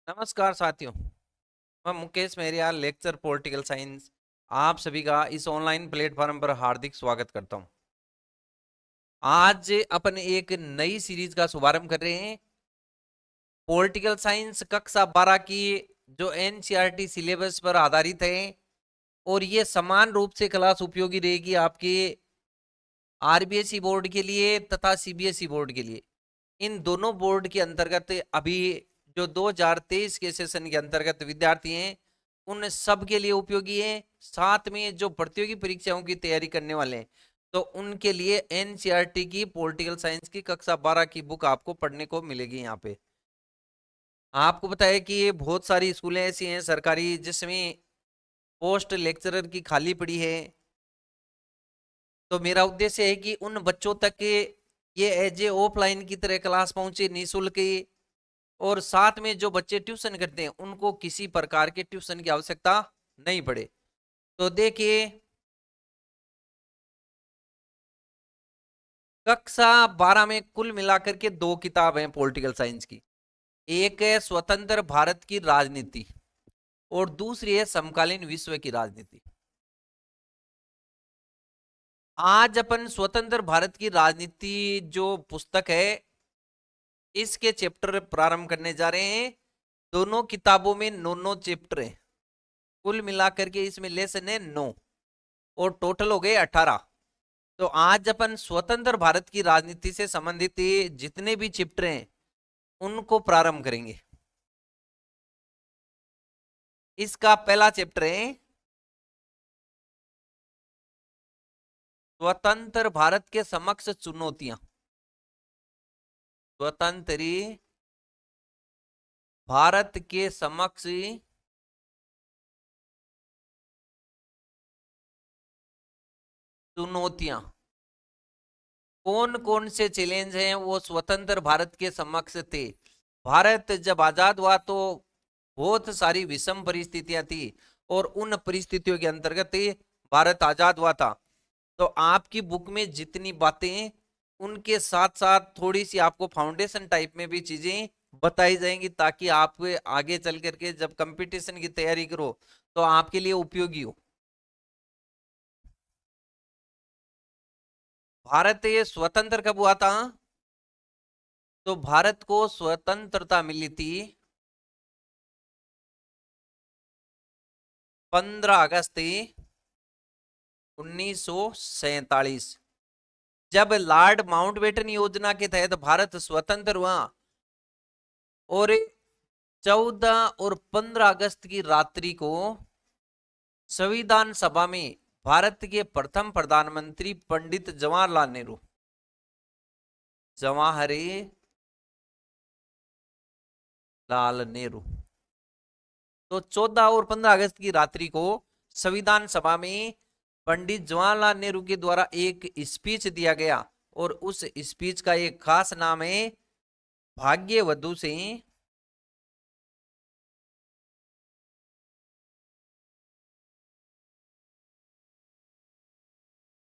नमस्कार साथियों। मैं मुकेश मेहरियाल, लेक्चर पॉलिटिकल साइंस, आप सभी का इस ऑनलाइन प्लेटफॉर्म पर हार्दिक स्वागत करता हूं। आज अपन एक नई सीरीज का शुभारंभ कर रहे हैं। पॉलिटिकल साइंस कक्षा 12 की जो एनसीईआरटी सिलेबस पर आधारित है, और ये समान रूप से क्लास उपयोगी रहेगी आपके आरबीएसई बोर्ड के लिए तथा सीबीएसई बोर्ड के लिए। इन दोनों बोर्ड के अंतर्गत अभी जो 2023 के सेशन के अंतर्गत विद्यार्थी हैं, उन सब के लिए उपयोगी है। साथ में जो प्रतियोगी परीक्षाओं की तैयारी करने वाले हैं, तो उनके लिए एनसीईआरटी की पॉलिटिकल साइंस की कक्षा 12 की बुक आपको पढ़ने को मिलेगी। यहाँ पे आपको पता है कि ये बहुत सारी स्कूलें ऐसी हैं सरकारी जिसमें पोस्ट लेक्चरर की खाली पड़ी है। तो मेरा उद्देश्य है कि उन बच्चों तक ये एज ए ऑफलाइन की तरह क्लास पहुंचे निःशुल्क। और साथ में जो बच्चे ट्यूशन करते हैं उनको किसी प्रकार के ट्यूशन की आवश्यकता नहीं पड़े। तो देखिए, कक्षा 12 में कुल मिलाकर के दो किताब हैं पॉलिटिकल साइंस की। एक है स्वतंत्र भारत की राजनीति और दूसरी है समकालीन विश्व की राजनीति। आज अपन स्वतंत्र भारत की राजनीति जो पुस्तक है, इसके चैप्टर प्रारंभ करने जा रहे हैं। दोनों किताबों में 9 चैप्टर हैं। कुल मिलाकर के इसमें लेसन है 9 और टोटल हो गए 18। तो आज अपन स्वतंत्र भारत की राजनीति से संबंधित जितने भी चैप्टर हैं उनको प्रारंभ करेंगे। इसका पहला चैप्टर है स्वतंत्र भारत के समक्ष चुनौतियां। स्वतंत्र भारत के समक्ष चुनौतियां। कौन कौन से चैलेंज हैं वो स्वतंत्र भारत के समक्ष थे। भारत जब आजाद हुआ तो बहुत सारी विषम परिस्थितियां थी, और उन परिस्थितियों के अंतर्गत भारत आजाद हुआ था। तो आपकी बुक में जितनी बातें, उनके साथ साथ थोड़ी सी आपको फाउंडेशन टाइप में भी चीजें बताई जाएंगी, ताकि आप आगे चल करके जब कंपटीशन की तैयारी करो तो आपके लिए उपयोगी हो। भारत ये स्वतंत्र कब हुआ था? तो भारत को स्वतंत्रता मिली थी 15 अगस्त 1947, जब लॉर्ड माउंटबेटन योजना के तहत भारत स्वतंत्र हुआ। और 14 और 15 अगस्त की रात्रि को संविधान सभा में भारत के प्रथम प्रधानमंत्री पंडित जवाहरलाल नेहरू। तो 14 और 15 अगस्त की रात्रि को संविधान सभा में पंडित जवाहरलाल नेहरू के द्वारा एक स्पीच दिया गया, और उस स्पीच का एक खास नाम है भाग्यवधु से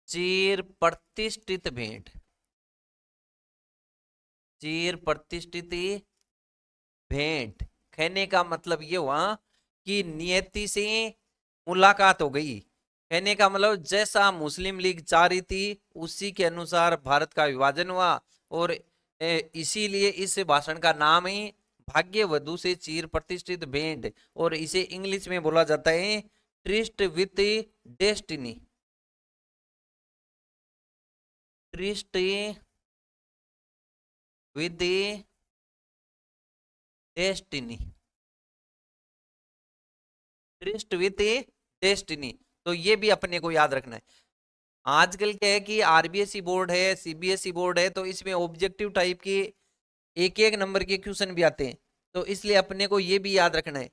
चिर प्रतिष्ठित भेंट। चिर प्रतिष्ठित भेंट कहने का मतलब ये हुआ कि नियति से मुलाकात हो गई। कहने का मतलब जैसा मुस्लिम लीग चाह रही थी उसी के अनुसार भारत का विभाजन हुआ। और इसीलिए इस भाषण का नाम है भाग्यवधु से चिर प्रतिष्ठित भेंट, और इसे इंग्लिश में बोला जाता है tryst with destiny. Tourist with destiny. Tryst with destiny. तो ये भी अपने को याद रखना है। आजकल क्या है कि आरबीएसई बोर्ड है, सीबीएसई बोर्ड है, तो इसमें ऑब्जेक्टिव टाइप के एक एक नंबर के क्वेश्चन भी आते हैं। तो इसलिए अपने को ये भी याद रखना है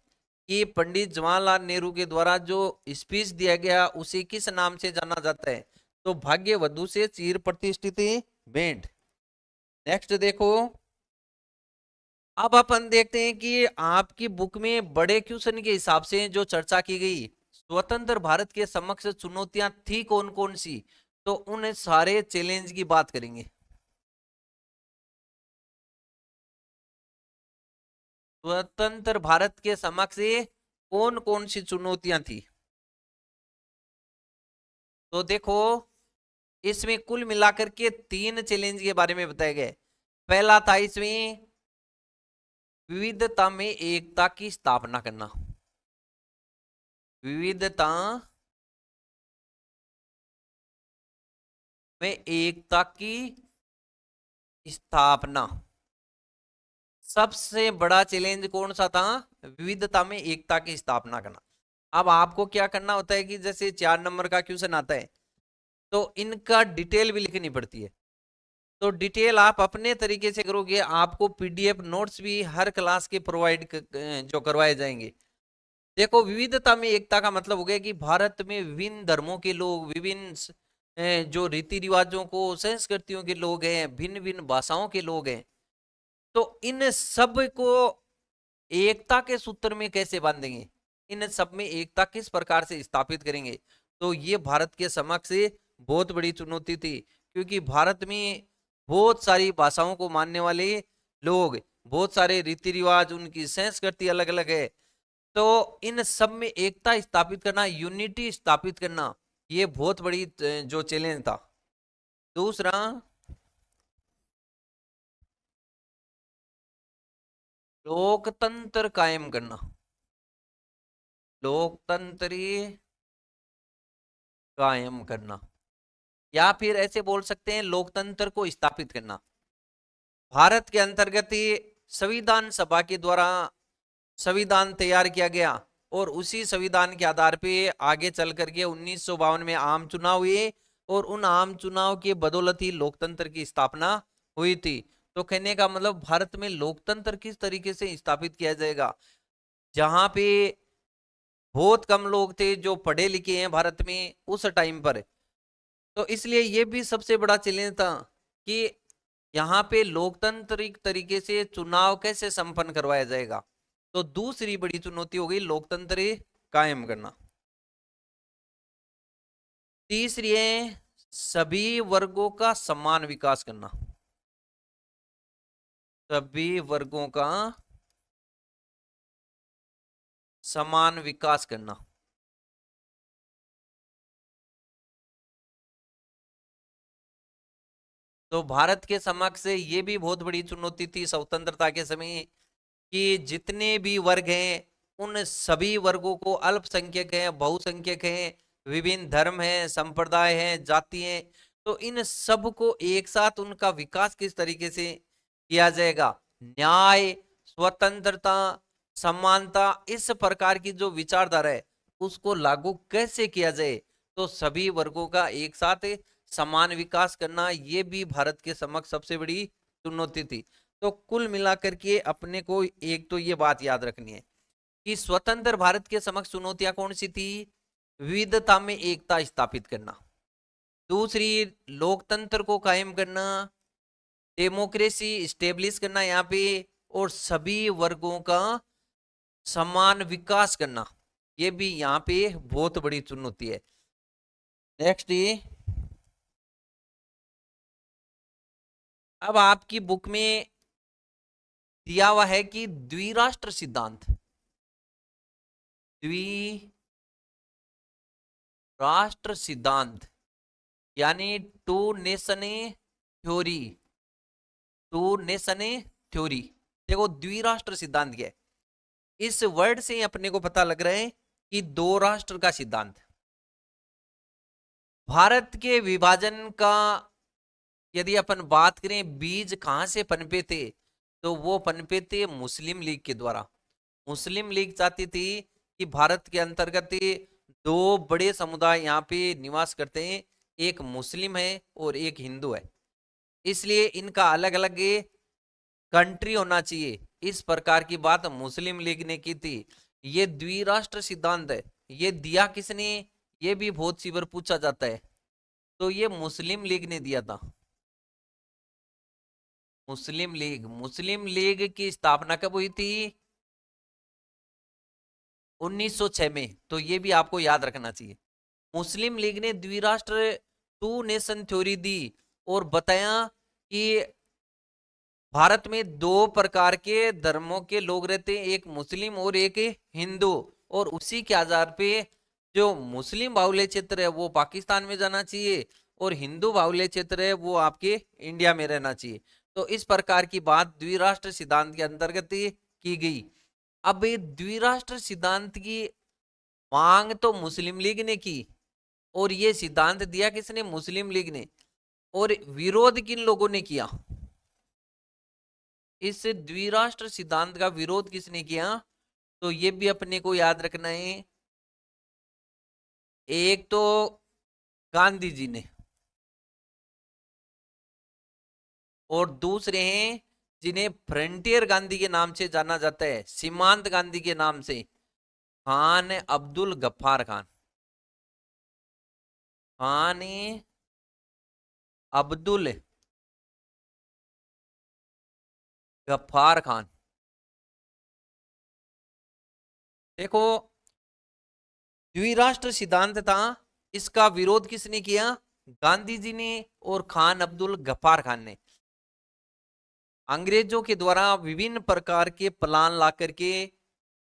कि पंडित जवाहरलाल नेहरू के द्वारा जो स्पीच दिया गया उसे किस नाम से जाना जाता है। तो भाग्यवधु से चिर प्रतिष्ठित भेंट। नेक्स्ट देखो, अब अपन देखते हैं कि आपकी बुक में बड़े क्वेश्चन के हिसाब से जो चर्चा की गई, स्वतंत्र भारत के समक्ष चुनौतियां थी कौन कौन सी, तो उन सारे चैलेंज की बात करेंगे। स्वतंत्र भारत के समक्ष कौन कौन सी चुनौतियां थी? तो देखो, इसमें कुल मिलाकर के 3 चैलेंज के बारे में बताए गए। पहला था इसमें विविधता में एकता की स्थापना करना। विविधता में एकता की स्थापना। सबसे बड़ा चैलेंज कौन सा था? विविधता में एकता की स्थापना करना। अब आपको क्या करना होता है कि जैसे 4 नंबर का क्वेश्चन आता है तो इनका डिटेल भी लिखनी पड़ती है। तो डिटेल आप अपने तरीके से करोगे, आपको पीडीएफ नोट्स भी हर क्लास के प्रोवाइड जो करवाए जाएंगे। देखो, विविधता में एकता का मतलब हो गया कि भारत में विभिन्न धर्मों के लोग, विभिन्न जो रीति रिवाजों को, संस्कृतियों के लोग हैं, भिन्न भिन्न भाषाओं के लोग हैं। तो इन सब को एकता के सूत्र में कैसे बांधेंगे, इन सब में एकता किस प्रकार से स्थापित करेंगे? तो ये भारत के समक्ष बहुत बड़ी चुनौती थी, क्योंकि भारत में बहुत सारी भाषाओं को मानने वाले लोग, बहुत सारे रीति रिवाज, उनकी संस्कृति अलग अलग है। तो इन सब में एकता स्थापित करना, यूनिटी स्थापित करना, ये बहुत बड़ी जो चैलेंज था। दूसरा, लोकतंत्र कायम करना। लोकतंत्र कायम करना, या फिर ऐसे बोल सकते हैं लोकतंत्र को स्थापित करना। भारत के अंतर्गत संविधान सभा के द्वारा संविधान तैयार किया गया और उसी संविधान के आधार पे आगे चल करके 1952 में आम चुनाव हुए और उन आम चुनाव के बदौलत ही लोकतंत्र की स्थापना हुई थी। तो कहने का मतलब, भारत में लोकतंत्र किस तरीके से स्थापित किया जाएगा? जहां पे बहुत कम लोग थे जो पढ़े लिखे हैं भारत में उस टाइम पर, तो इसलिए ये भी सबसे बड़ा चैलेंज था कि यहाँ पे लोकतांत्रिक तरीके से चुनाव कैसे संपन्न करवाया जाएगा। तो दूसरी बड़ी चुनौती हो गई लोकतंत्र कायम करना। तीसरी है सभी वर्गों का समान विकास करना। सभी वर्गों का समान विकास करना। तो भारत के समक्ष ये भी बहुत बड़ी चुनौती थी स्वतंत्रता के समय कि जितने भी वर्ग हैं उन सभी वर्गों को, अल्पसंख्यक हैं, बहुसंख्यक हैं, विभिन्न धर्म हैं, संप्रदाय हैं, जाति हैं, तो इन सब को एक साथ उनका विकास किस तरीके से किया जाएगा? न्याय, स्वतंत्रता, समानता, इस प्रकार की जो विचारधारा है उसको लागू कैसे किया जाए? तो सभी वर्गों का एक साथ समान विकास करना, ये भी भारत के समक्ष सबसे बड़ी चुनौती थी। तो कुल मिलाकर के अपने को एक तो ये बात याद रखनी है कि स्वतंत्र भारत के समक्ष चुनौतियां कौन सी थी? विविधता में एकता स्थापित करना, दूसरी लोकतंत्र को कायम करना, डेमोक्रेसी स्टेब्लिश करना यहाँ पे, और सभी वर्गों का समान विकास करना, ये भी यहाँ पे बहुत बड़ी चुनौती है। नेक्स्ट, ये अब आपकी बुक में दिया हुआ है कि द्विराष्ट्र सिद्धांत, द्विराष्ट्र सिद्धांत यानी two nation theory. Two nation theory, देखो द्विराष्ट्र सिद्धांत क्या है? इस वर्ड से अपने को पता लग रहा है कि दो राष्ट्र का सिद्धांत। भारत के विभाजन का यदि अपन बात करें, बीज कहां से पनपे थे? तो वो पनपे थे मुस्लिम लीग के द्वारा। मुस्लिम लीग चाहती थी कि भारत के अंतर्गत दो बड़े समुदाय यहाँ पे निवास करते हैं, एक मुस्लिम है और एक हिंदू है, इसलिए इनका अलग अलग कंट्री होना चाहिए। इस प्रकार की बात मुस्लिम लीग ने की थी। ये द्विराष्ट्र सिद्धांत है, ये दिया किसने? ये भी बहुत सी बार पूछा जाता है। तो ये मुस्लिम लीग ने दिया था। मुस्लिम लीग की स्थापना कब हुई थी? 1906 में। तो ये भी आपको याद रखना चाहिए। मुस्लिम लीग ने द्विराष्ट्र, टू नेशन थ्योरी दी और बताया कि भारत में दो प्रकार के धर्मों के लोग रहते हैं, एक मुस्लिम और एक हिंदू। और उसी के आधार पे जो मुस्लिम बाहुल्य क्षेत्र है वो पाकिस्तान में जाना चाहिए, और हिंदू बाहुल्य क्षेत्र है वो आपके इंडिया में रहना चाहिए। तो इस प्रकार की बात द्विराष्ट्र सिद्धांत के अंतर्गत की गई। अब ये द्विराष्ट्र सिद्धांत की मांग तो मुस्लिम लीग ने की, और ये सिद्धांत दिया किसने? मुस्लिम लीग ने। और विरोध किन लोगों ने किया? इस द्विराष्ट्र सिद्धांत का विरोध किसने किया? तो ये भी अपने को याद रखना है। एक तो गांधी जी ने, और दूसरे हैं जिन्हें फ्रंटियर गांधी के नाम से जाना जाता है, सीमांत गांधी के नाम से, खान अब्दुल गफ्फार खान। खान अब्दुल गफ्फार खान। देखो, द्विराष्ट्र सिद्धांत था, इसका विरोध किसने किया? गांधी जी ने और खान अब्दुल गफ्फार खान ने। अंग्रेजों के द्वारा विभिन्न प्रकार के प्लान ला करके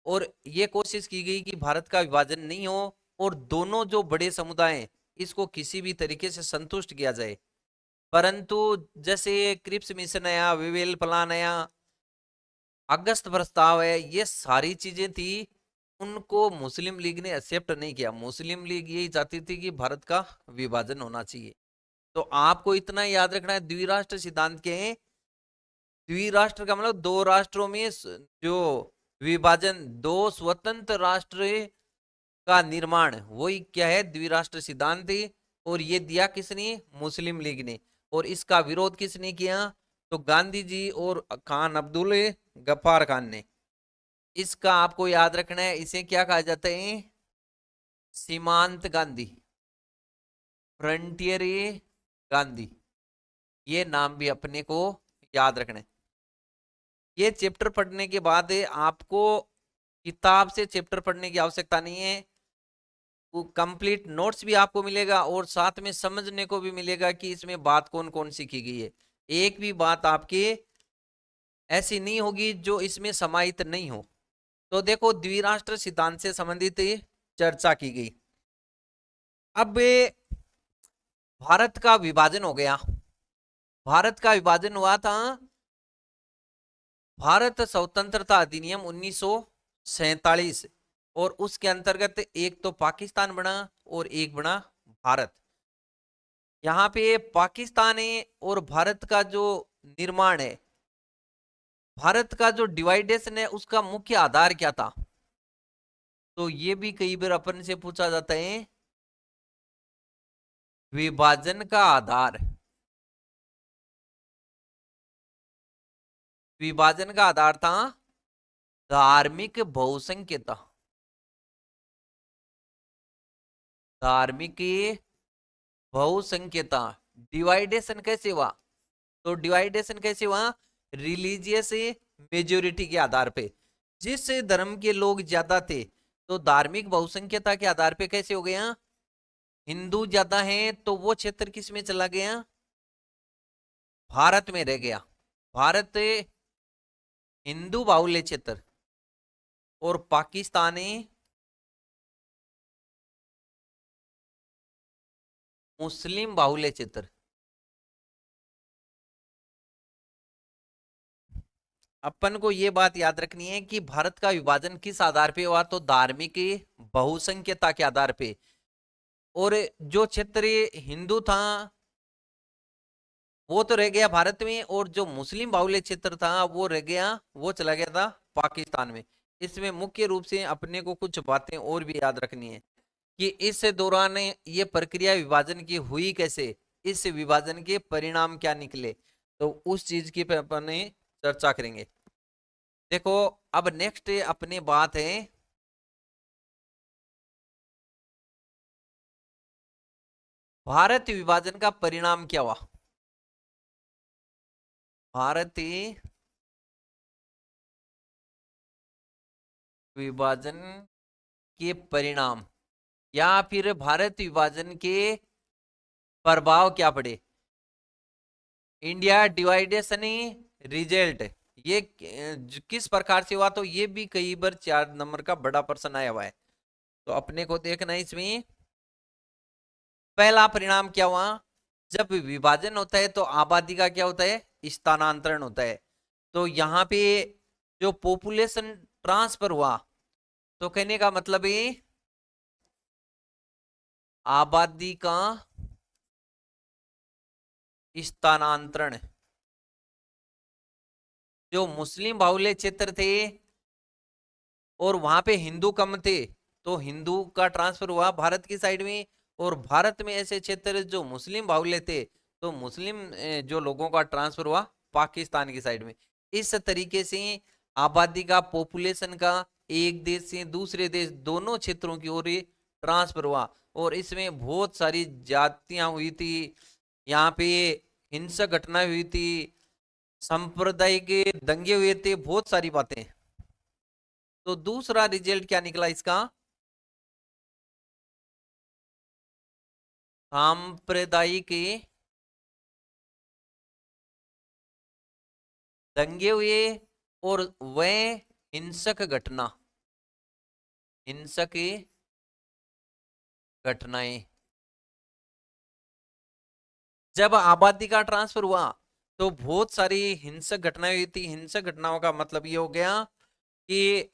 और ये कोशिश की गई कि भारत का विभाजन नहीं हो, और दोनों जो बड़े समुदाय हैं इसको किसी भी तरीके से संतुष्ट किया जाए। परंतु जैसे क्रिप्स मिशन आया, वेवेल प्लान आया, अगस्त प्रस्ताव है, ये सारी चीजें थी, उनको मुस्लिम लीग ने एक्सेप्ट नहीं किया। मुस्लिम लीग यही चाहती थी कि भारत का विभाजन होना चाहिए। तो आपको इतना याद रखना है, द्विराष्ट्र सिद्धांत के हैं, द्विराष्ट्र का मतलब दो राष्ट्रों में जो विभाजन, दो स्वतंत्र राष्ट्र का निर्माण, वही क्या है? द्विराष्ट्र सिद्धांत है। और ये दिया किसने? मुस्लिम लीग ने। और इसका विरोध किसने किया? तो गांधी जी और खान अब्दुल गफ्फार खान ने। इसका आपको याद रखना है, इसे क्या कहा जाता है? सीमांत गांधी, फ्रंटियर गांधी। ये नाम भी अपने को याद रखना है। ये चैप्टर पढ़ने के बाद आपको किताब से चैप्टर पढ़ने की आवश्यकता नहीं है, वो कंप्लीट नोट्स भी आपको मिलेगा, और साथ में समझने को भी मिलेगा कि इसमें बात कौन कौन सी की गई है। एक भी बात आपकी ऐसी नहीं होगी जो इसमें समाहित नहीं हो। तो देखो, द्विराष्ट्र सिद्धांत से संबंधित चर्चा की गई। अब भारत का विभाजन हो गया। भारत का विभाजन हुआ था, भारत स्वतंत्रता अधिनियम 1947, और उसके अंतर्गत एक तो पाकिस्तान बना और एक बना भारत। यहाँ पे पाकिस्तान है और भारत का जो निर्माण है, भारत का जो डिवाइडेशन है, उसका मुख्य आधार क्या था? तो ये भी कई बार अपन से पूछा जाता है। विभाजन का आधार, विभाजन का आधार था धार्मिक बहुसंख्यता। धार्मिक बहुसंख्यता। डिवाइडेशन कैसे हुआ? तो डिवाइडेशन कैसे हुआ? रिलीजियस मेजोरिटी के आधार पे। जिस धर्म के लोग ज्यादा थे, तो धार्मिक बहुसंख्यता के आधार पे कैसे हो गया? हिंदू ज्यादा हैं तो वो क्षेत्र किस में चला गया? भारत में रह गया। भारत हिंदू बाहुल्य क्षेत्र, और पाकिस्तानी मुस्लिम बाहुल्य क्षेत्र। अपन को ये बात याद रखनी है कि भारत का विभाजन किस आधार पे हुआ? तो धार्मिक बहुसंख्यता के आधार पे। और जो क्षेत्र हिंदू था वो तो रह गया भारत में, और जो मुस्लिम बाहुल्य क्षेत्र था वो रह गया, वो चला गया था पाकिस्तान में। इसमें मुख्य रूप से अपने को कुछ बातें और भी याद रखनी है कि इस दौरान ये प्रक्रिया विभाजन की हुई कैसे, इस विभाजन के परिणाम क्या निकले, तो उस चीज की पे अपन चर्चा करेंगे। देखो, अब नेक्स्ट अपने बात है भारत विभाजन का परिणाम क्या हुआ। भारत विभाजन के परिणाम, या फिर भारत विभाजन के प्रभाव क्या पड़े? इंडिया डिवाइडेशन रिजल्ट ये किस प्रकार से हुआ, तो ये भी कई बार 4 नंबर का बड़ा प्रश्न आया हुआ है। तो अपने को देखना है इसमें पहला परिणाम क्या हुआ, जब विभाजन होता है तो आबादी का क्या होता है, स्थानांतरण होता है। तो यहाँ पे जो पॉपुलेशन ट्रांसफर हुआ, तो कहने का मतलब है आबादी का स्थानांतरण। जो मुस्लिम बाहुल्य क्षेत्र थे और वहां पे हिंदू कम थे, तो हिंदू का ट्रांसफर हुआ भारत की साइड में। और भारत में ऐसे क्षेत्र जो मुस्लिम बाहुल्य थे, तो मुस्लिम जो लोगों का ट्रांसफर हुआ पाकिस्तान की साइड में। इस तरीके से आबादी का, पॉपुलेशन का एक देश से दूसरे देश दोनों क्षेत्रों की ओर ट्रांसफर हुआ। और इसमें बहुत सारी जातियां हुई थी, यहाँ पे हिंसक घटना हुई थी, सांप्रदायिक दंगे हुए थे, बहुत सारी बातें। तो दूसरा रिजल्ट क्या निकला इसका, सांप्रदायिक दंगे हुए और वह हिंसक घटना, हिंसक घटनाएं। जब आबादी का ट्रांसफर हुआ तो बहुत सारी हिंसक घटनाएं हुई थी। हिंसक घटनाओं का मतलब ये हो गया कि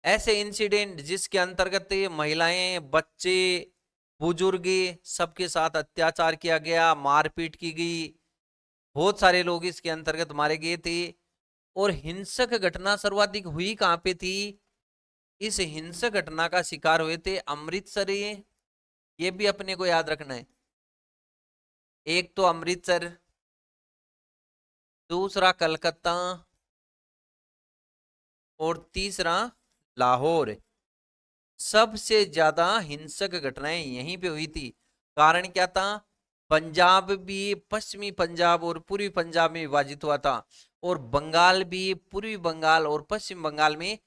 ऐसे इंसिडेंट जिसके अंतर्गत महिलाएं, बच्चे, बुजुर्ग सबके साथ अत्याचार किया गया, मारपीट की गई, बहुत सारे लोग इसके अंतर्गत मारे गए थे। और हिंसक घटना सर्वाधिक हुई कहां पे थी, इस हिंसक घटना का शिकार हुए थे अमृतसर। ये भी अपने को याद रखना है, एक तो अमृतसर, दूसरा कलकत्ता और तीसरा लाहौर। सबसे ज्यादा हिंसक घटनाएं यहीं पे हुई थी। कारण क्या था, पंजाब भी पश्चिमी पंजाब और पूर्वी पंजाब में विभाजित हुआ था, और बंगाल भी पूर्वी बंगाल और पश्चिम बंगाल में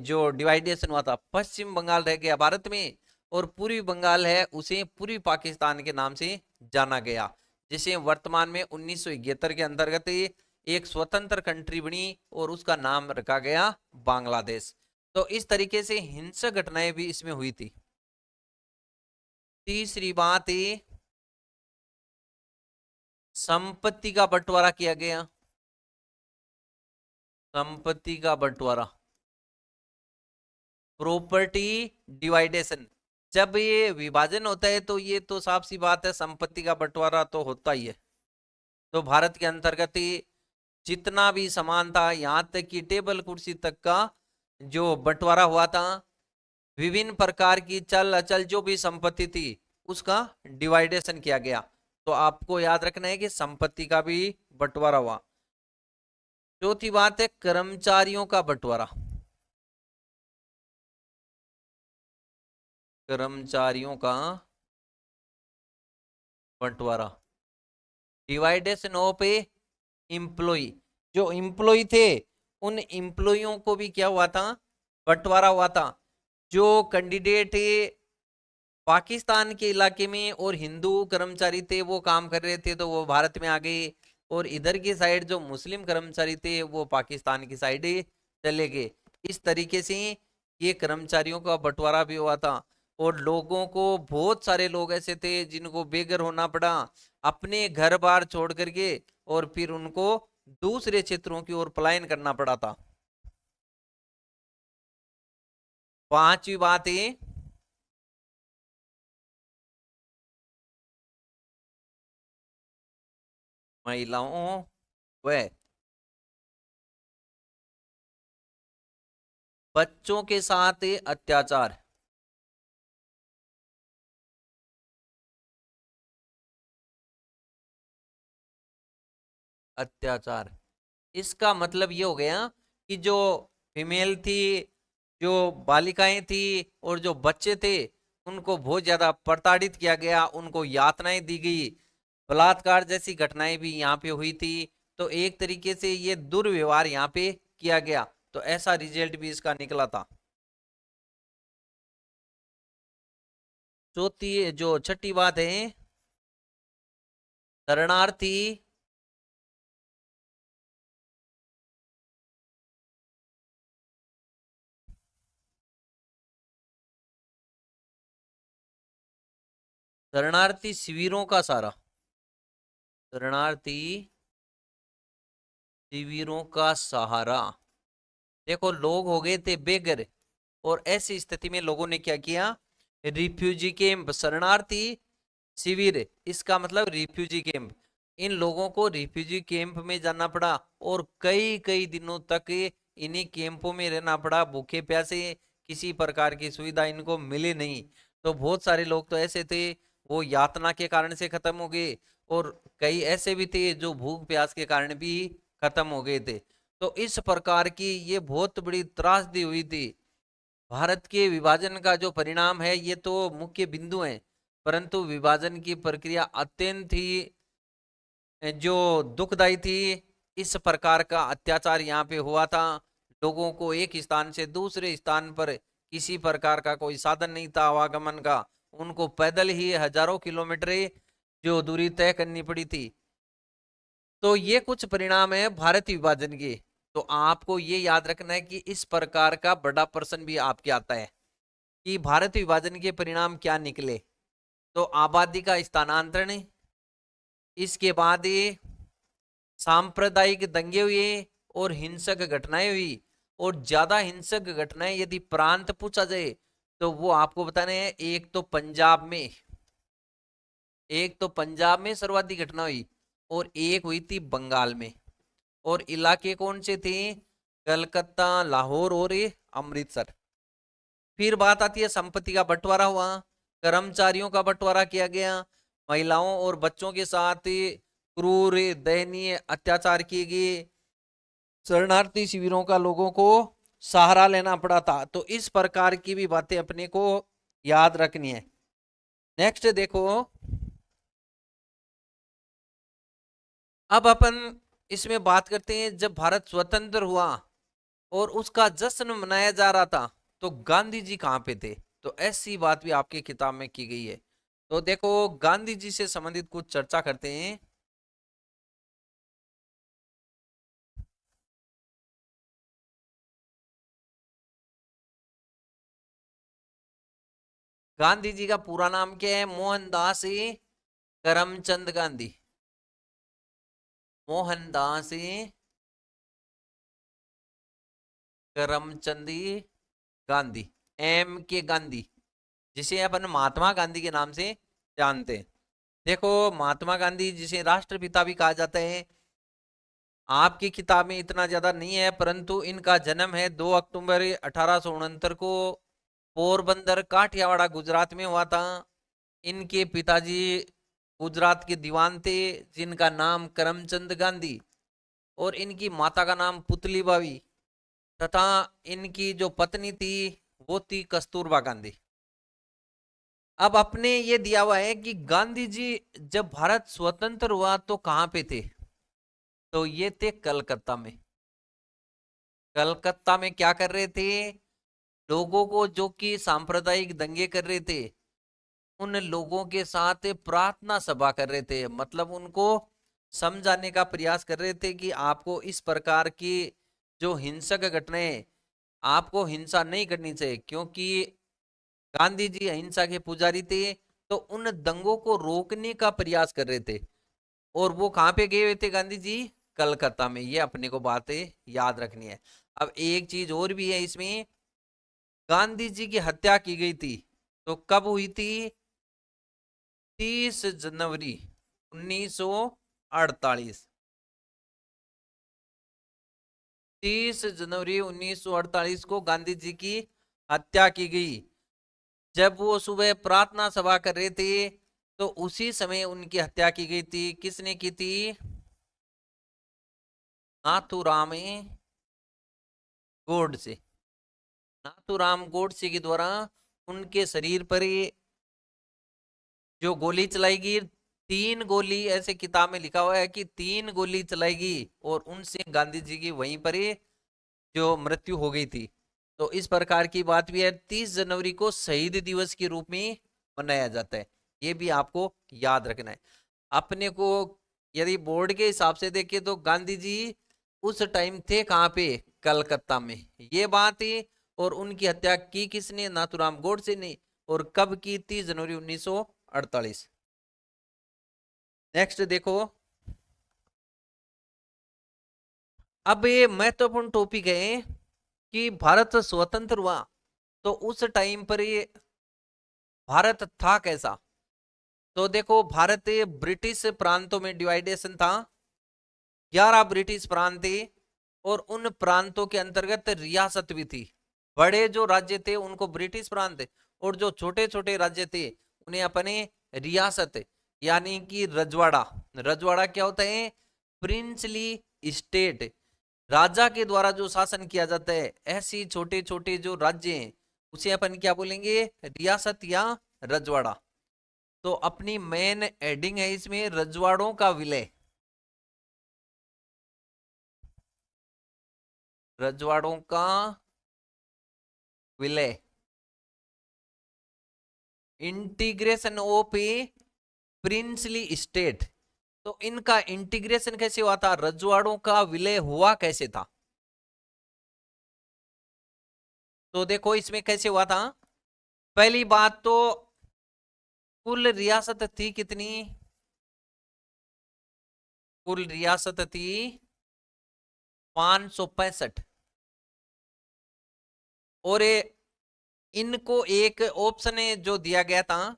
जो डिवाइडेशन हुआ था। पश्चिम बंगाल रह गया भारत में, और पूर्वी बंगाल है उसे पूर्वी पाकिस्तान के नाम से जाना गया, जिसे वर्तमान में 1971 के अंतर्गत एक स्वतंत्र कंट्री बनी और उसका नाम रखा गया बांग्लादेश। तो इस तरीके से हिंसक घटनाएं भी इसमें हुई थी। तीसरी बात ये संपत्ति का बंटवारा किया गया। संपत्ति का बंटवारा, प्रॉपर्टी डिवाइडेशन। जब ये विभाजन होता है तो ये तो साफ सी बात है, संपत्ति का बंटवारा तो होता ही है। तो भारत के अंतर्गत ही जितना भी सामान था, यहां तक कि टेबल कुर्सी तक का जो बंटवारा हुआ था, विभिन्न प्रकार की चल अचल जो भी संपत्ति थी उसका डिवाइडेशन किया गया। तो आपको याद रखना है कि संपत्ति का भी बंटवारा हुआ। चौथी बात है कर्मचारियों का बंटवारा। कर्मचारियों का बंटवारा, डिवाइडेशन ऑफ ए एम्प्लॉय। जो एम्प्लॉय थे उन एम्प्लॉयों को भी क्या हुआ था, बंटवारा हुआ था। जो कैंडिडेट पाकिस्तान के इलाके में और हिंदू कर्मचारी थे वो काम कर रहे थे, तो वो भारत में आ गए। और इधर की साइड जो मुस्लिम कर्मचारी थे वो पाकिस्तान की साइड चले गए। इस तरीके से ये कर्मचारियों का बंटवारा भी हुआ था। और लोगों को, बहुत सारे लोग ऐसे थे जिनको बेघर होना पड़ा, अपने घर बार छोड़ करके, और फिर उनको दूसरे क्षेत्रों की ओर पलायन करना पड़ा था। पांचवी बात है महिलाओं व बच्चों के साथ अत्याचार। अत्याचार, इसका मतलब ये हो गया कि जो फीमेल थी, जो बालिकाएं थी और जो बच्चे थे, उनको बहुत ज्यादा प्रताड़ित किया गया, उनको यातनाएं दी गई, बलात्कार जैसी घटनाएं भी यहाँ पे हुई थी। तो एक तरीके से ये दुर्व्यवहार यहाँ पे किया गया। तो ऐसा रिजल्ट भी इसका निकला था। चौथी जो छठी बात है, शरणार्थी शरणार्थी शिविरों का सहारा, शरणार्थी शिविरों का सहारा। देखो लोग हो गए थे बेघर, और ऐसी स्थिति में लोगों ने क्या किया, रिफ्यूजी कैंप, शरणार्थी शिविर, इसका मतलब रिफ्यूजी कैंप। इन लोगों को रिफ्यूजी कैंप में जाना पड़ा और कई कई दिनों तक इन्हीं कैंपों में रहना पड़ा, भूखे प्यासे, किसी प्रकार की सुविधा इनको मिली नहीं। तो बहुत सारे लोग तो ऐसे थे वो यातना के कारण से खत्म हो गए, और कई ऐसे भी थे जो भूख प्यास के कारण भी खत्म हो गए थे। तो इस प्रकार की ये बहुत बड़ी त्रासदी हुई थी। भारत के विभाजन का जो परिणाम है ये तो मुख्य बिंदु है, परंतु विभाजन की प्रक्रिया अत्यंत ही जो दुखदाई थी। इस प्रकार का अत्याचार यहाँ पे हुआ था। लोगों को एक स्थान से दूसरे स्थान पर किसी प्रकार का कोई साधन नहीं था आवागमन का, उनको पैदल ही हजारों किलोमीटर जो दूरी तय करनी पड़ी थी। तो ये कुछ परिणाम है भारत विभाजन के। तो आपको ये याद रखना है कि इस प्रकार का बड़ा प्रश्न भी आपके आता है कि भारत विभाजन के परिणाम क्या निकले। तो आबादी का स्थानांतरण, इसके बाद ये सांप्रदायिक दंगे हुए और हिंसक घटनाएं हुई। और ज्यादा हिंसक घटनाएं यदि प्रांत पूछा जाए तो वो आपको बताने हैं। एक तो पंजाब में सर्वाधिक घटना हुई, और एक हुई थी बंगाल में। और इलाके कौन से थे, कलकत्ता, लाहौर और अमृतसर। फिर बात आती है संपत्ति का बंटवारा हुआ, कर्मचारियों का बंटवारा किया गया, महिलाओं और बच्चों के साथ क्रूर दयनीय अत्याचार किए गए, शरणार्थी शिविरों का लोगों को सहारा लेना पड़ा था। तो इस प्रकार की भी बातें अपने को याद रखनी है। नेक्स्ट देखो, अब अपन इसमें बात करते हैं जब भारत स्वतंत्र हुआ और उसका जश्न मनाया जा रहा था तो गांधी जी कहाँ पे थे। तो ऐसी बात भी आपकी किताब में की गई है। तो देखो गांधी जी से संबंधित कुछ चर्चा करते हैं। गांधी जी का पूरा नाम क्या है, मोहनदास करमचंद गांधी। मोहनदास करमचंद गांधी, एम के गांधी, जिसे अपन महात्मा गांधी के नाम से जानते हैं। देखो महात्मा गांधी जिसे राष्ट्रपिता भी कहा जाता है, आपकी किताब में इतना ज्यादा नहीं है, परंतु इनका जन्म है 2 अक्टूबर 1869 को पोरबंदर काठियावाड़ गुजरात में हुआ था। इनके पिताजी गुजरात के दीवान थे जिनका नाम करमचंद गांधी, और इनकी माता का नाम पुतली बाई, तथा इनकी जो पत्नी थी वो थी कस्तूरबा गांधी। अब अपने ये दिया हुआ है कि गांधी जी जब भारत स्वतंत्र हुआ तो कहां पे थे। तो ये थे कलकत्ता में। कलकत्ता में क्या कर रहे थे, लोगों को जो कि सांप्रदायिक दंगे कर रहे थे उन लोगों के साथ प्रार्थना सभा कर रहे थे। मतलब उनको समझाने का प्रयास कर रहे थे कि आपको इस प्रकार की जो हिंसक घटनाएं, आपको हिंसा नहीं करनी चाहिए, क्योंकि गांधी जी अहिंसा के पुजारी थे। तो उन दंगों को रोकने का प्रयास कर रहे थे। और वो कहाँ पे गए हुए थे गांधी जी, कलकत्ता में। ये अपने को बातें याद रखनी है। अब एक चीज और भी है इसमें, गांधी जी की हत्या की गई थी तो कब हुई थी, 30 जनवरी 1948। 30 जनवरी 1948 को गांधी जी की हत्या की गई। जब वो सुबह प्रार्थना सभा कर रहे थे तो उसी समय उनकी हत्या की गई थी। किसने की थी, नाथूराम गोडसे। नाथूराम गोडसे के द्वारा उनके शरीर पर जो गोली चलाई गई, 3 गोली, ऐसे किताब में लिखा हुआ है कि 3 गोली चलाई गई, और उनसे गांधी जी की वहीं पर जो मृत्यु हो गई थी। तो इस प्रकार की बात भी है। 30 जनवरी को शहीद दिवस के रूप में मनाया जाता है, ये भी आपको याद रखना है। अपने को यदि बोर्ड के हिसाब से देखें तो गांधी जी उस टाइम थे कहाँ पे, कलकत्ता में, ये बात है। और उनकी हत्या की किसने, नाथूराम गोडसे ने। और कब की, 30 जनवरी 48। नेक्स्ट देखो, अब ये महत्वपूर्ण टॉपिक है कि भारत स्वतंत्र हुआ तो उस टाइम पर ये भारत था कैसा। तो देखो, भारत ब्रिटिश प्रांतों में डिवाइडेशन था, 11 ब्रिटिश प्रांत थे और उन प्रांतों के अंतर्गत रियासत भी थी। बड़े जो राज्य थे उनको ब्रिटिश प्रांत, और जो छोटे छोटे राज्य थे उन्हें अपने रियासत यानी कि रजवाड़ा। रजवाड़ा क्या होता है? प्रिंसली स्टेट, राजा के द्वारा जो शासन किया जाता है, ऐसी छोटे छोटे जो राज्य हैं उसे अपन क्या बोलेंगे? रियासत या रजवाड़ा। तो अपनी मेन हेडिंग है इसमें रजवाड़ों का विलय। रजवाड़ों का विलय, integration of A princely state. तो इनका इंटीग्रेशन कैसे हुआ था? रजवाड़ों का विलय हुआ कैसे था? तो देखो इसमें कैसे हुआ था। पहली बात तो कुल रियासत थी कितनी? कुल रियासत थी 565। और इनको एक ऑप्शन जो दिया गया था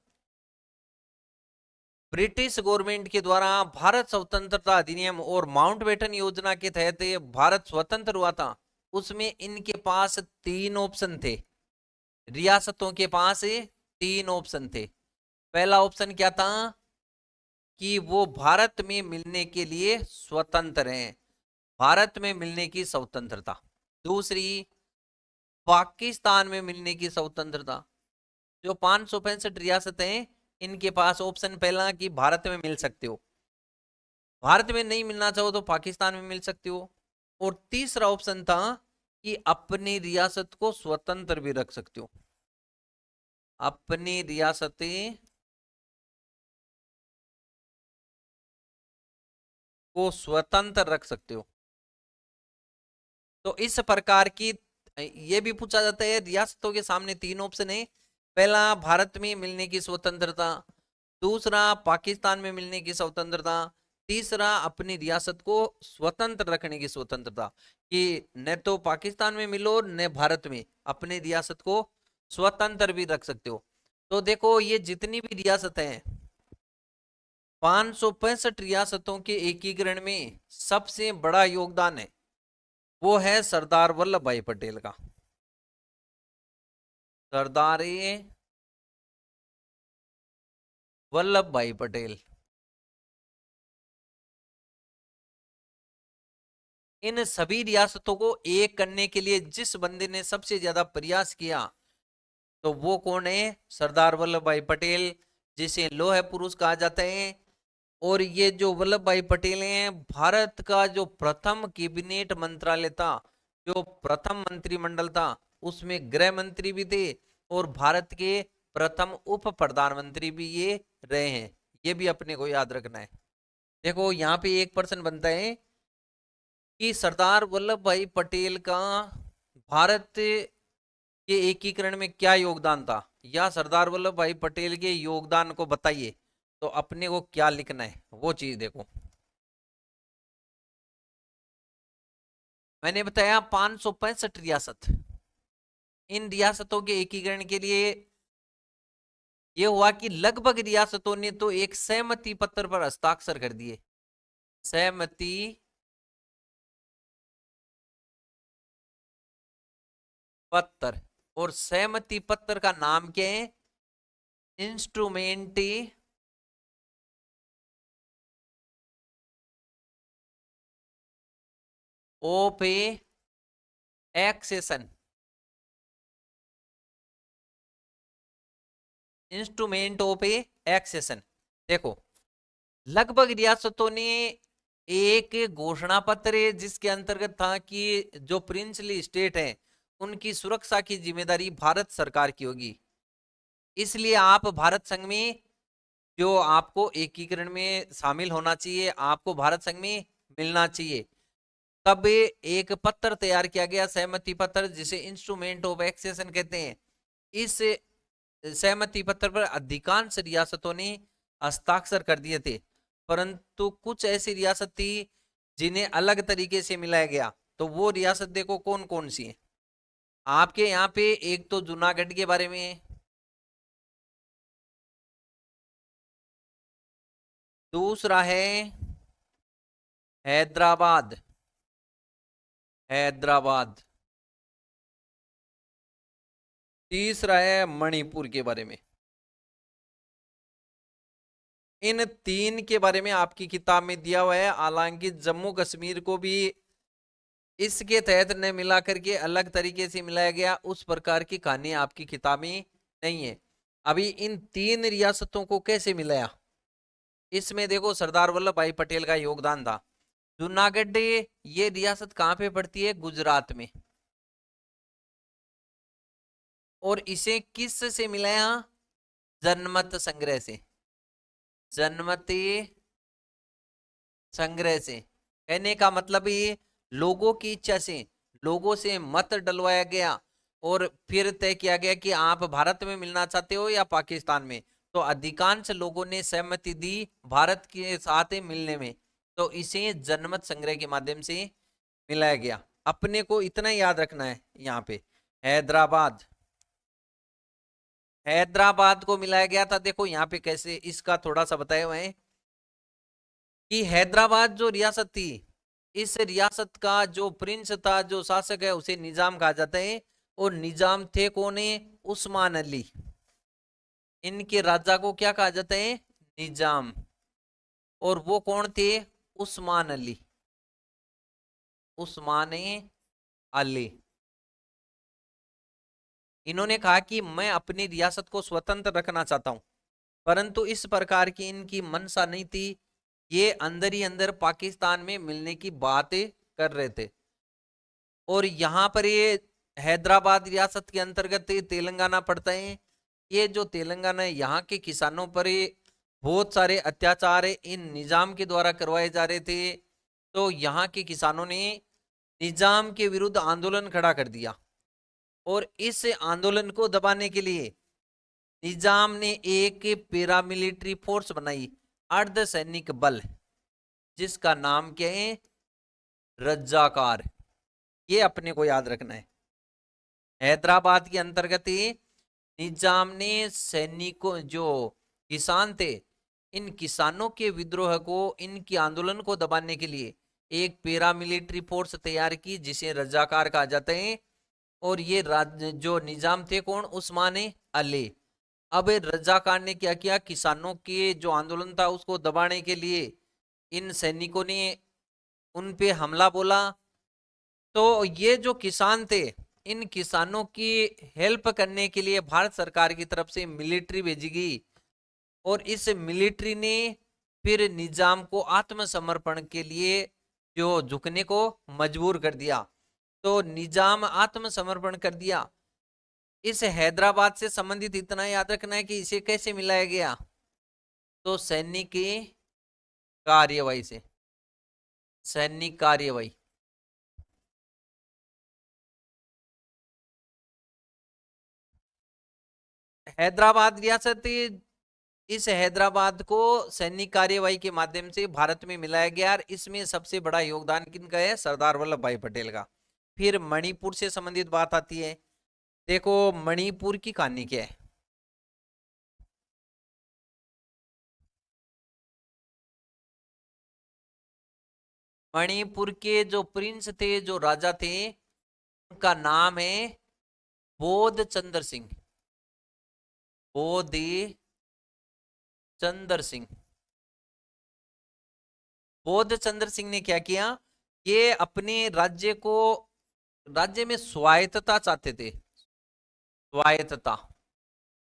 ब्रिटिश गवर्नमेंट के द्वारा, भारत स्वतंत्रता अधिनियम और माउंटबेटन योजना के तहत भारत स्वतंत्र हुआ था, उसमें इनके पास 3 ऑप्शन थे। रियासतों के पास 3 ऑप्शन थे। पहला ऑप्शन क्या था? कि वो भारत में मिलने के लिए स्वतंत्र हैं, भारत में मिलने की स्वतंत्रता। दूसरी, पाकिस्तान में मिलने की स्वतंत्रता। जो 565 रियासतें हैं इनके पास ऑप्शन पहला कि भारत में मिल सकते हो, भारत में नहीं मिलना चाहो तो पाकिस्तान में मिल सकते हो। और तीसरा ऑप्शन था कि अपनी रियासत को स्वतंत्र भी रख सकते हो, अपनी रियासतें को स्वतंत्र रख सकते हो। तो इस प्रकार की ये भी पूछा जाता है, रियासतों के सामने 3 ऑप्शन है। पहला, भारत में मिलने की स्वतंत्रता। दूसरा, पाकिस्तान में मिलने की स्वतंत्रता। तीसरा, अपनी रियासत को स्वतंत्र रखने की स्वतंत्रता, कि न तो पाकिस्तान में मिलो न भारत में, अपनी रियासत को स्वतंत्र भी रख सकते हो। तो देखो, ये जितनी भी रियासतें हैं, 565 रियासतों के एकीकरण में सबसे बड़ा योगदान है वो है सरदार वल्लभ भाई पटेल का। सरदार वल्लभ भाई पटेल। इन सभी रियासतों को एक करने के लिए जिस बंदे ने सबसे ज्यादा प्रयास किया तो वो कौन है? सरदार वल्लभ भाई पटेल, जिसे लौह पुरुष कहा जाता है। और ये जो वल्लभ भाई पटेल हैं, भारत का जो प्रथम कैबिनेट मंत्रालय था, जो प्रथम मंत्रिमंडल था, उसमें गृह मंत्री भी थे और भारत के प्रथम उप प्रधानमंत्री भी ये रहे हैं। ये भी अपने को याद रखना है। देखो यहाँ पे एक प्रश्न बनता है कि सरदार वल्लभ भाई पटेल का भारत के एकीकरण में क्या योगदान था, या सरदार वल्लभ भाई पटेल के योगदान को बताइए। तो अपने को क्या लिखना है वो चीज देखो। मैंने बताया 565 रियासत। इन रियासतों के एकीकरण के लिए ये हुआ कि लगभग रियासतों ने तो एक सहमति पत्र पर हस्ताक्षर कर दिए। सहमति पत्र। और सहमति पत्र का नाम क्या है? Instrument of accession. Instrument of accession. देखो, लगभग रियासतों ने एक घोषणा पत्र है जिसके अंतर्गत था कि जो प्रिंसली स्टेट है उनकी सुरक्षा की जिम्मेदारी भारत सरकार की होगी। इसलिए आप भारत संघ में, जो आपको एकीकरण में शामिल होना चाहिए, आपको भारत संघ में मिलना चाहिए। तब एक पत्र तैयार किया गया, सहमति पत्र, जिसे इंस्ट्रूमेंट ऑफ एक्सेशन कहते हैं। इस सहमति पत्र पर अधिकांश रियासतों ने हस्ताक्षर कर दिए थे, परंतु कुछ ऐसी रियासत थी जिन्हें अलग तरीके से मिलाया गया। तो वो रियासत देखो कौन कौन सी है आपके यहाँ पे। एक तो जूनागढ़ के बारे में है, दूसरा है हैदराबाद, हैदराबाद, तीसरा है मणिपुर के बारे में। इन तीन के बारे में आपकी किताब में दिया हुआ है, हालांकि जम्मू कश्मीर को भी इसके तहत न मिला करके अलग तरीके से मिलाया गया, उस प्रकार की कहानी आपकी किताब में नहीं है। अभी इन तीन रियासतों को कैसे मिलाया, इसमें देखो सरदार वल्लभ भाई पटेल का योगदान था। जूनागढ़ ये रियासत कहाँ पे पड़ती है, गुजरात में, और इसे किस से मिलाया, जनमत संग्रह से, जनमति संग्रह से। कहने का मतलब ये लोगों की इच्छा से, लोगों से मत डलवाया गया और फिर तय किया गया कि आप भारत में मिलना चाहते हो या पाकिस्तान में। तो अधिकांश लोगों ने सहमति दी भारत के साथ मिलने में, तो इसे जनमत संग्रह के माध्यम से मिलाया गया। अपने को इतना याद रखना है यहाँ पे, हैदराबाद, हैदराबाद को मिलाया गया था। देखो यहाँ पे कैसे इसका थोड़ा सा बताया हुआ है कि हैदराबाद जो रियासत थी, इस रियासत का जो प्रिंस था, जो शासक है, उसे निजाम कहा जाता है। और निजाम थे कौन है, उस्मान अली। इनके राजा को क्या कहा जाता है, निजाम। और वो कौन थे, उस्मान अली, उस्मान अली। इन्होंने कहा कि मैं अपनी रियासत को स्वतंत्र रखना चाहता हूं, परंतु इस प्रकार की इनकी मंशा नहीं थी। ये अंदर ही अंदर पाकिस्तान में मिलने की बातें कर रहे थे। और यहाँ पर ये हैदराबाद रियासत के अंतर्गत तेलंगाना पड़ता है। ये जो तेलंगाना है, यहाँ के किसानों पर बहुत सारे अत्याचार इन निजाम के द्वारा करवाए जा रहे थे। तो यहाँ के किसानों ने निजाम के विरुद्ध आंदोलन खड़ा कर दिया, और इस आंदोलन को दबाने के लिए निजाम ने एक पैरामिलिट्री फोर्स बनाई, अर्धसैनिक बल, जिसका नाम क्या है, रज्जाकार। ये अपने को याद रखना है। हैदराबाद के अंतर्गत निजाम ने सैनिकों, जो किसान थे, इन किसानों के विद्रोह को, इनकी आंदोलन को दबाने के लिए एक पैरामिलिट्री फोर्स तैयार की, जिसे रज्जाकार कहा जाता है। और ये जो निजाम थे कौन, उस्मान अली। अब रज्जाकार ने क्या किया, किसानों के जो आंदोलन था उसको दबाने के लिए इन सैनिकों ने उन पे हमला बोला। तो ये जो किसान थे, इन किसानों की हेल्प करने के लिए भारत सरकार की तरफ से मिलिट्री भेजी गई, और इस मिलिट्री ने फिर निजाम को आत्मसमर्पण के लिए जो झुकने को मजबूर कर दिया। तो निजाम आत्मसमर्पण कर दिया। इस हैदराबाद से संबंधित इतना याद रखना है कि इसे कैसे मिलाया गया, तो सैनिक की कार्यवाही से, सैनिक कार्यवाही। हैदराबाद रियासत, इस हैदराबाद को सैनिक कार्यवाही के माध्यम से भारत में मिलाया गया, और इसमें सबसे बड़ा योगदान किनका है, सरदार वल्लभ भाई पटेल का। फिर मणिपुर से संबंधित बात आती है। देखो मणिपुर की कहानी क्या है। मणिपुर के जो प्रिंस थे, जो राजा थे, उनका नाम है बोध चंद्र सिंह, बोधि चंद्र सिंह। बोध चंद्र सिंह ने क्या किया, ये अपने राज्य को, राज्य में स्वायत्तता चाहते थे। स्वायत्तता,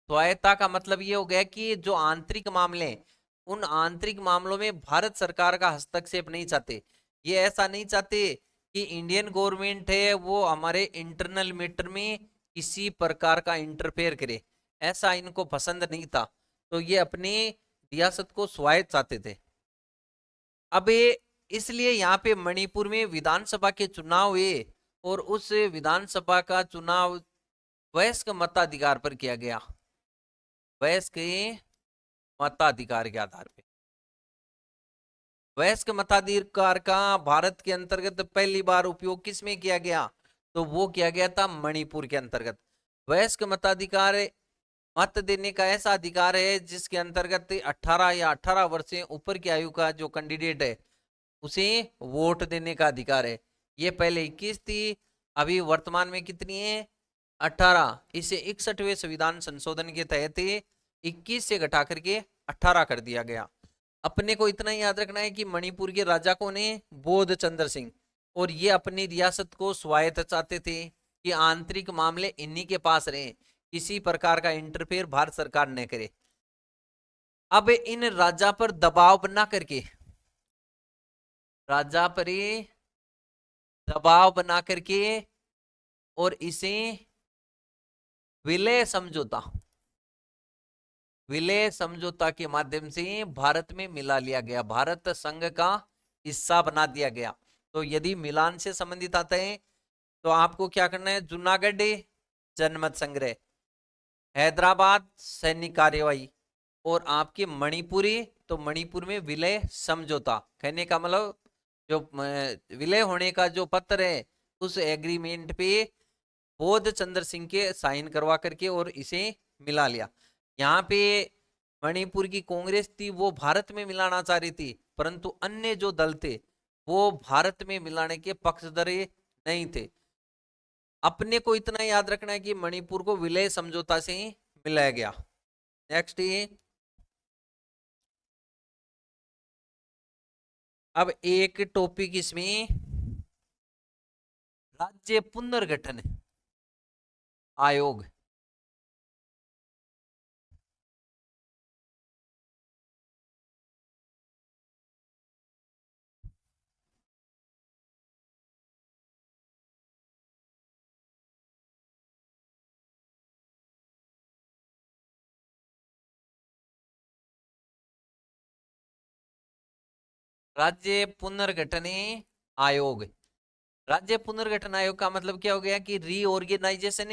स्वायत्तता का मतलब ये हो गया कि जो आंतरिक मामले, उन आंतरिक मामलों में भारत सरकार का हस्तक्षेप नहीं चाहते। ये ऐसा नहीं चाहते कि इंडियन गवर्नमेंट है वो हमारे इंटरनल मैटर में किसी प्रकार का इंटरफेयर करे, ऐसा इनको पसंद नहीं था। तो ये अपनी रियासत को स्वायत्त चाहते थे। अब इसलिए यहाँ पे मणिपुर में विधानसभा के चुनाव हुए, और उस विधानसभा का चुनाव वयस्क मताधिकार पर किया गया। वयस्क मताधिकार के आधार पे। वयस्क मताधिकार का भारत के अंतर्गत पहली बार उपयोग किसमें किया गया? तो वो किया गया था मणिपुर के अंतर्गत। वयस्क मताधिकार मत देने का ऐसा अधिकार है जिसके अंतर्गत 18 या 18 वर्ष से ऊपर की आयु का जो कैंडिडेट है उसे वोट देने का अधिकार है। ये पहले 21 थी, अभी वर्तमान में कितनी है? 18। इसे 61वें संविधान संशोधन के तहत 21 से घटा करके 18 कर दिया गया। अपने को इतना ही याद रखना है कि मणिपुर के राजा कौन है? बोध चंद्र सिंह। और ये अपनी रियासत को स्वायत्त चाहते थे कि आंतरिक मामले इन्हीं के पास रहे, किसी प्रकार का इंटरफेयर भारत सरकार न करे। अब इन राजा पर दबाव बना करके, राजा पर दबाव बना करके और इसे विलय समझौता, विलय समझौता के माध्यम से भारत में मिला लिया गया, भारत संघ का हिस्सा बना दिया गया। तो यदि मिलान से संबंधित आता है तो आपको क्या करना है? जूनागढ़ जनमत संग्रह, हैदराबाद सैनिक कार्यवाही, और आपके मणिपुरी तो मणिपुर में विलय समझौता। कहने का मतलब जो विलय होने का जो पत्र है उस एग्रीमेंट पे बोध चंद्र सिंह के साइन करवा करके और इसे मिला लिया। यहाँ पे मणिपुर की कांग्रेस थी वो भारत में मिलाना चाह रही थी, परंतु अन्य जो दल थे वो भारत में मिलाने के पक्षधर नहीं थे। अपने को इतना याद रखना है कि मणिपुर को विलय समझौता से ही मिलाया गया। नेक्स्ट ये अब एक टॉपिक इसमें राज्य पुनर्गठन आयोग। राज्य पुनर्गठन आयोग, राज्य पुनर्गठन आयोग का मतलब क्या हो गया कि reorganisation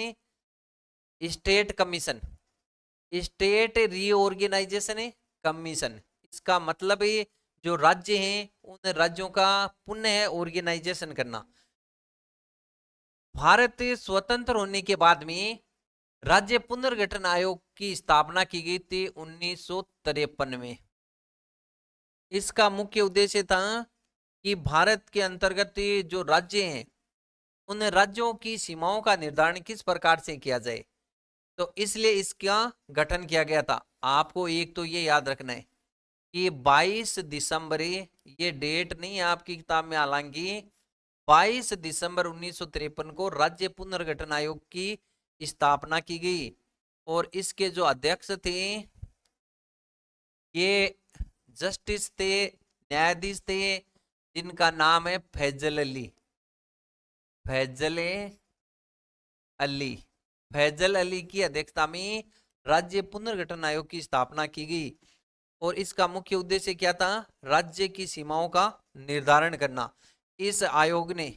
state commission, state reorganisation commission. इसका मतलब है जो राज्य हैं उन राज्यों का पुनः ऑर्गेनाइजेशन करना। भारत स्वतंत्र होने के बाद में राज्य पुनर्गठन आयोग की स्थापना की गई थी 1953 में। इसका मुख्य उद्देश्य था कि भारत के अंतर्गत जो राज्य हैं उन राज्यों की सीमाओं का निर्धारण किस प्रकार से किया जाए, तो इसलिए इसका गठन किया गया था। आपको एक तो ये याद रखना है कि 22 दिसंबर, ये डेट नहीं आपकी किताब में, हालांकि 22 दिसंबर 1953 को राज्य पुनर्गठन आयोग की स्थापना की गई और इसके जो अध्यक्ष थे ये जस्टिस थे, न्यायाधीश थे, जिनका नाम है फैजल अली। फैजल अली, फैजल अली की अध्यक्षता में राज्य पुनर्गठन आयोग की स्थापना की गई और इसका मुख्य उद्देश्य क्या था? राज्य की सीमाओं का निर्धारण करना। इस आयोग ने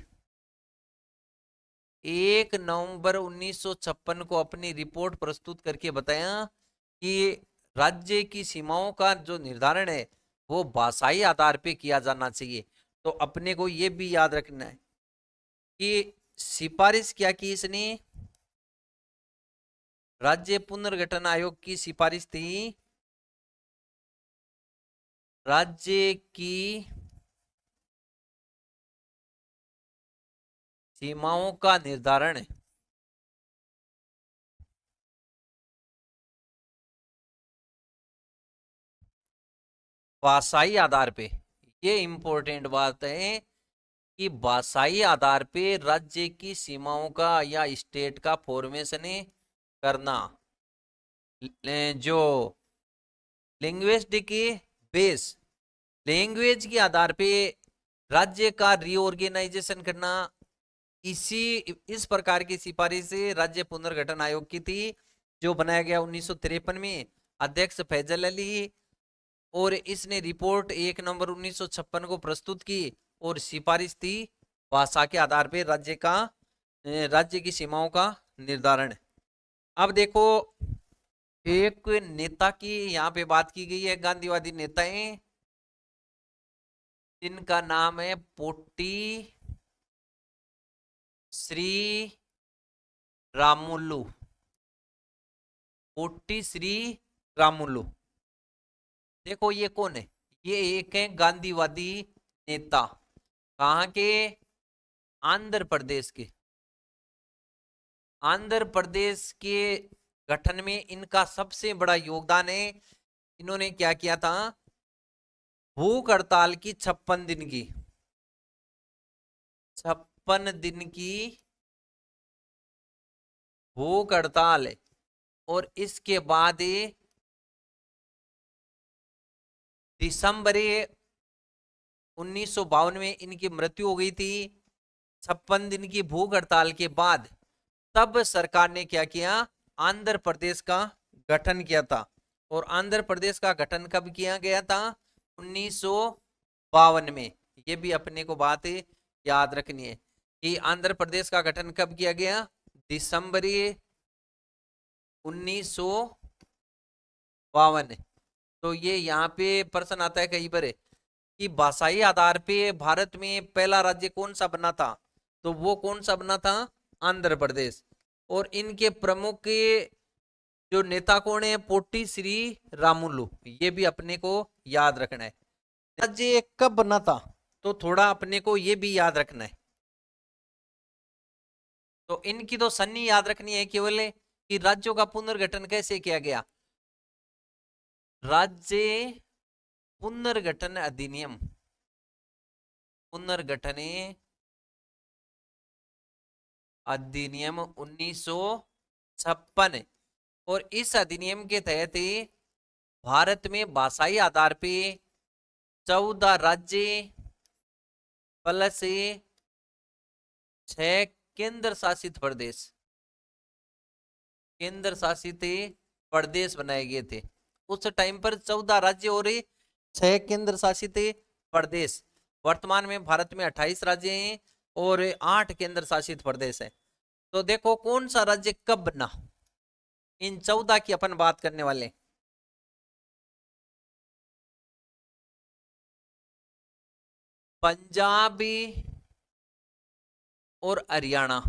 1 नवंबर 1956 को अपनी रिपोर्ट प्रस्तुत करके बताया कि राज्य की सीमाओं का जो निर्धारण है वो भाषाई आधार पे किया जाना चाहिए। तो अपने को ये भी याद रखना है कि सिफारिश क्या की इसने? राज्य पुनर्गठन आयोग की सिफारिश थी राज्य की सीमाओं का निर्धारण भाषाई आधार पे। ये इंपॉर्टेंट बात है कि भाषाई आधार पे राज्य की सीमाओं का या स्टेट का फॉर्मेशन करना। जो लिंग्विस्टिक बेस, लैंग्वेज के आधार पे राज्य का रीऑर्गेनाइजेशन करना, इस प्रकार की सिफारिश राज्य पुनर्गठन आयोग की थी जो बनाया गया 1953 में। अध्यक्ष फैजल अली और इसने रिपोर्ट 1 नवंबर 1956 को प्रस्तुत की और सिफारिश थी भाषा के आधार पर राज्य की सीमाओं का निर्धारण। अब देखो एक नेता की यहाँ पे बात की गई है, गांधीवादी नेताएं, जिनका नाम है पोट्टी श्री रामुलु। पोट्टी श्री रामुलु, देखो ये कौन है? ये एक है गांधीवादी नेता। कहाँ के? आंध्र प्रदेश के। आंध्र प्रदेश के गठन में इनका सबसे बड़ा योगदान है। इन्होंने क्या किया था? भूख हड़ताल की 56 दिन की, 56 दिन की भूख हड़ताल है। और इसके बाद दिसंबर 1952 में इनकी मृत्यु हो गई थी। 56 दिन की भूख हड़ताल के बाद तब सरकार ने क्या किया? आंध्र प्रदेश का गठन किया था। और आंध्र प्रदेश का गठन कब किया गया था? 1952 में। ये भी अपने को बात याद रखनी है कि आंध्र प्रदेश का गठन कब किया गया? दिसंबर 1952। तो ये यहाँ पे प्रश्न आता है कई बार कि भाषाई आधार पे भारत में पहला राज्य कौन सा बना था? तो वो कौन सा बना था? आंध्र प्रदेश। और इनके प्रमुख जो नेता कौन है? पोट्टी श्री रामुलु। ये भी अपने को याद रखना है। राज्य कब बना था? तो थोड़ा अपने को ये भी याद रखना है। तो इनकी तो सन्नी याद रखनी है केवल कि राज्यों का पुनर्गठन कैसे किया गया। राज्य पुनर्गठन अधिनियम, पुनर्गठन अधिनियम 1956। और इस अधिनियम के तहत भारत में भाषाई आधार पे 14 राज्य प्लस 6 केंद्र शासित प्रदेश, केंद्र शासित प्रदेश बनाए गए थे। उस टाइम पर 14 राज्य और 6 केंद्र शासित प्रदेश। वर्तमान में भारत में 28 राज्य हैं और 8 केंद्र शासित प्रदेश है। तो देखो कौन सा राज्य कब बना, इन 14 की अपन बात करने वाले। पंजाब और हरियाणा,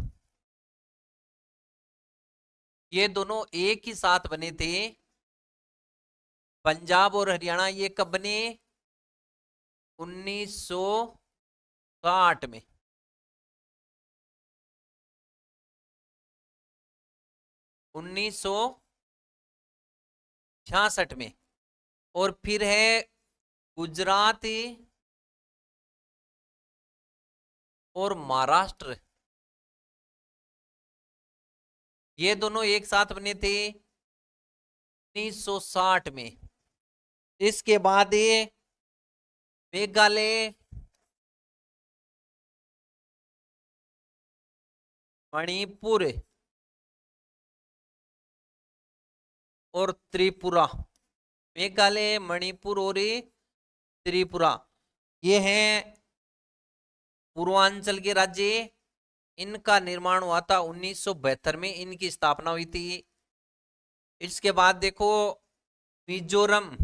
ये दोनों एक ही साथ बने थे। पंजाब और हरियाणा ये कब बने? 1960 में। 1966 में। और फिर है गुजरात और महाराष्ट्र, ये दोनों एक साथ बने थे 1960 में। इसके बाद ये मेघालय, मणिपुर और त्रिपुरा। मेघालय, मणिपुर और त्रिपुरा ये हैं पूर्वांचल के राज्य। इनका निर्माण हुआ था 1972 में, इनकी स्थापना हुई थी। इसके बाद देखो मिजोरम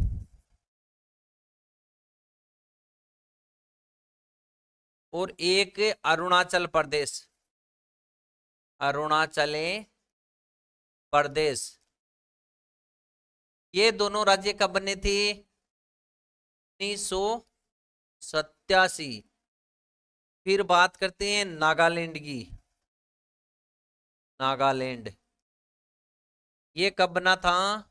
और एक अरुणाचल प्रदेश, अरुणाचल प्रदेश। ये दोनों राज्य कब बने थे? 1987। फिर बात करते हैं नागालैंड की। नागालैंड ये कब बना था?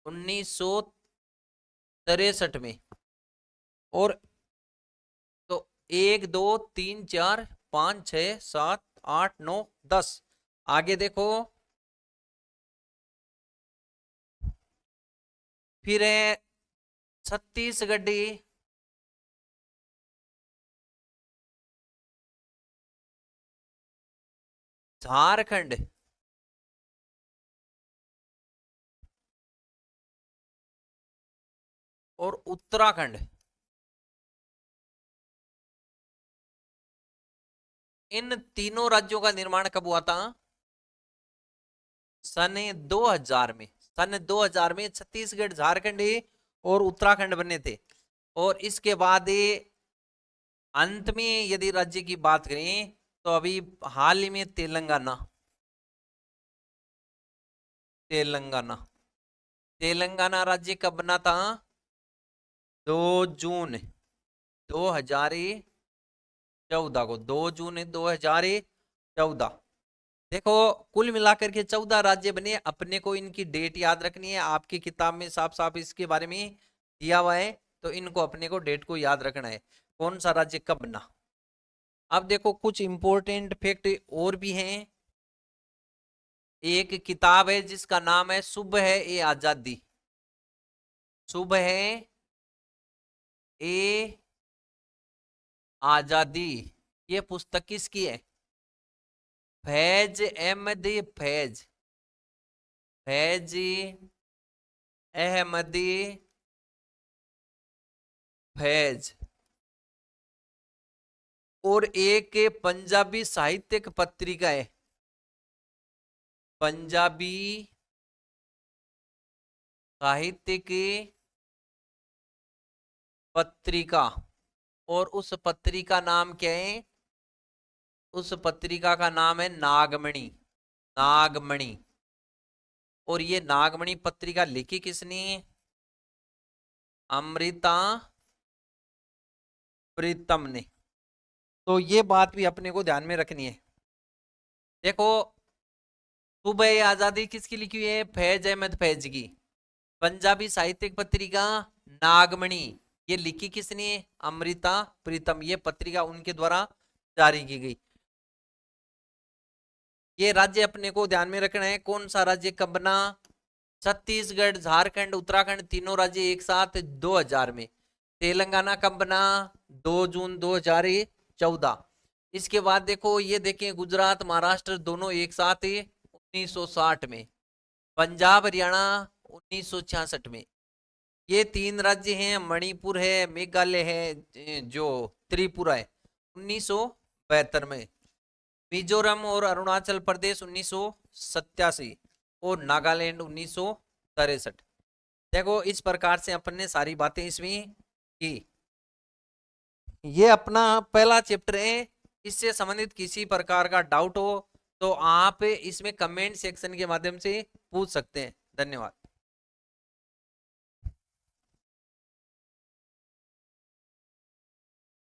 1963 में। और तो 1 2 3 4 5 6 7 8 9 10, आगे देखो। फिर है छत्तीसगढ़, झारखंड और उत्तराखंड। इन तीनों राज्यों का निर्माण कब हुआ था? सन 2000 में, सन 2000 में छत्तीसगढ़, झारखंड और उत्तराखंड बने थे। और इसके बाद अंत में यदि राज्य की बात करें तो अभी हाल ही में तेलंगाना, तेलंगाना, तेलंगाना राज्य कब बना था? 2 जून 2014 को, 2 जून 2014। देखो कुल मिलाकर के 14 राज्य बने। अपने को इनकी डेट याद रखनी है, आपकी किताब में साफ साफ इसके बारे में दिया हुआ है, तो इनको अपने को डेट को याद रखना है कौन सा राज्य कब बना। अब देखो कुछ इंपॉर्टेंट फैक्ट और भी हैं। एक किताब है जिसका नाम है सुबह है ए आजादी, सुबह है ए आजादी, ये पुस्तक किसकी है? फैज अहमद, फैज, फैज अहमदी फैज। और एक पंजाबी साहित्यिक पत्रिका है, पंजाबी साहित्यिक पत्रिका, और उस पत्रिका नाम क्या है? उस पत्रिका का नाम है नागमणि, नागमणि। और ये नागमणि पत्रिका लिखी किसने? अमृता प्रीतम ने। तो ये बात भी अपने को ध्यान में रखनी है। देखो सुबह आजादी किसकी लिखी हुई है? फैज अहमद फैज की। पंजाबी साहित्यिक पत्रिका नागमणि, ये लिखी किसने? अमृता प्रीतम। ये पत्रिका उनके द्वारा जारी की गई। ये राज्य अपने को ध्यान में रखना है, कौन सा राज्य कब बना? छत्तीसगढ़, झारखंड, उत्तराखंड तीनों राज्य एक साथ 2000 में। तेलंगाना कब बना? 2 जून 2014। इसके बाद देखो ये देखें, गुजरात महाराष्ट्र दोनों एक साथ 1960 में। पंजाब हरियाणा 1966 में। ये 3 राज्य हैं, मणिपुर है, मेघालय है, जो त्रिपुरा है 1972 में। मिजोरम और अरुणाचल प्रदेश 1987 और नागालैंड 1963। देखो इस प्रकार से अपन ने सारी बातें इसमें की। ये अपना पहला चैप्टर है। इससे संबंधित किसी प्रकार का डाउट हो तो आप इसमें कमेंट सेक्शन के माध्यम से पूछ सकते हैं। धन्यवाद।